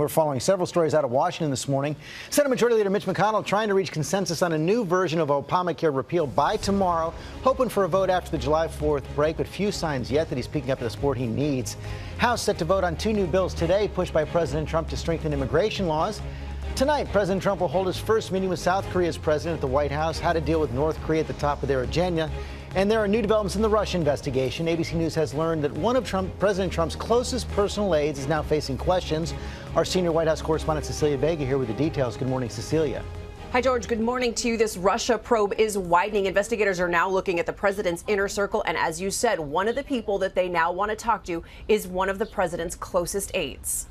We're following several stories out of Washington this morning. Senate Majority Leader Mitch McConnell trying to reach consensus on a new version of Obamacare repeal by tomorrow, hoping for a vote after the July 4th break, but few signs yet that he's picking up the support he needs. House set to vote on two new bills today pushed by President Trump to strengthen immigration laws. Tonight, President Trump will hold his first meeting with South Korea's president at the White House, how to deal with North Korea at the top of their agenda. And there are new developments in the Russia investigation. ABC News has learned that one of President Trump's closest personal aides is now facing questions. Our senior White House correspondent Cecilia Vega here with the details. Good morning, Cecilia. Hi, George. Good morning to you. This Russia probe is widening. Investigators are now looking at the president's inner circle. And as you said, one of the people that they now want to talk to is one of the president's closest aides.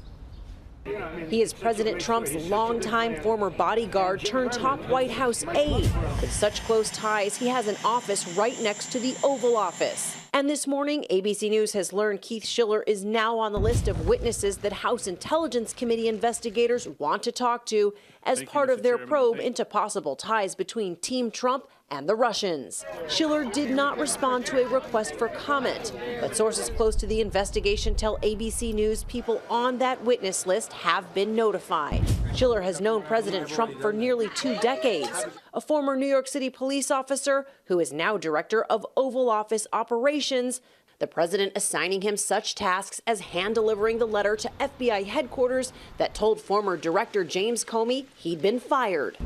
He is President Trump's longtime former bodyguard turned top White House aide. With such close ties, he has an office right next to the Oval Office. And this morning, ABC News has learned Keith Schiller is now on the list of witnesses that House Intelligence Committee investigators want to talk to as part of their probe into possible ties between Team Trump and the Russians. Schiller did not respond to a request for comment, but sources close to the investigation tell ABC News people on that witness list have been notified. Schiller has known President Trump for nearly 2 decades, a former New York City police officer who is now director of Oval Office operations, the president assigning him such tasks as hand-delivering the letter to FBI headquarters that told former director James Comey he'd been fired.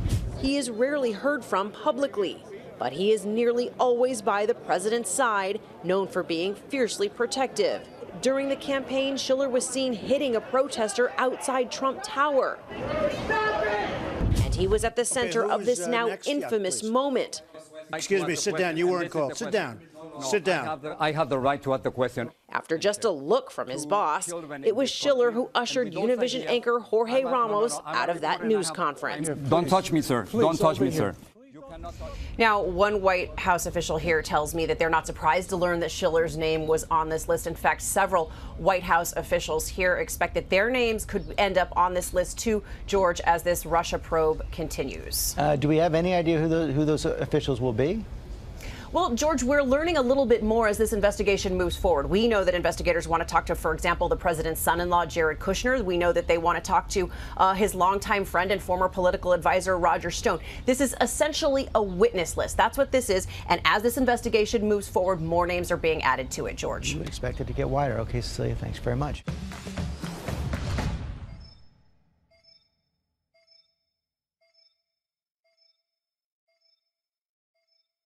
He is rarely heard from publicly, but he is nearly always by the president's side, known for being fiercely protective. During the campaign, Schiller was seen hitting a protester outside Trump Tower. And he was at the center of this now infamous moment. Excuse me, sit down. You weren't called. Sit down. Sit down. I have the right to ask the question. After just a look from his boss, it was Schiller who ushered Univision anchor Jorge Ramos out of that news conference. Don't touch me, sir. Don't touch me, sir. Now, one White House official here tells me that they're not surprised to learn that Schiller's name was on this list. In fact, several White House officials here expect that their names could end up on this list too, George, as this Russia probe continues. Do we have any idea who those officials will be? Well, George, we're learning a little bit more as this investigation moves forward. We know that investigators want to talk to, for example, the president's son-in-law, Jared Kushner. We know that they want to talk to his longtime friend and former political advisor, Roger Stone. This is essentially a witness list. That's what this is. And as this investigation moves forward, more names are being added to it, George. You would expect it to get wider. Okay, Cecilia, thanks very much.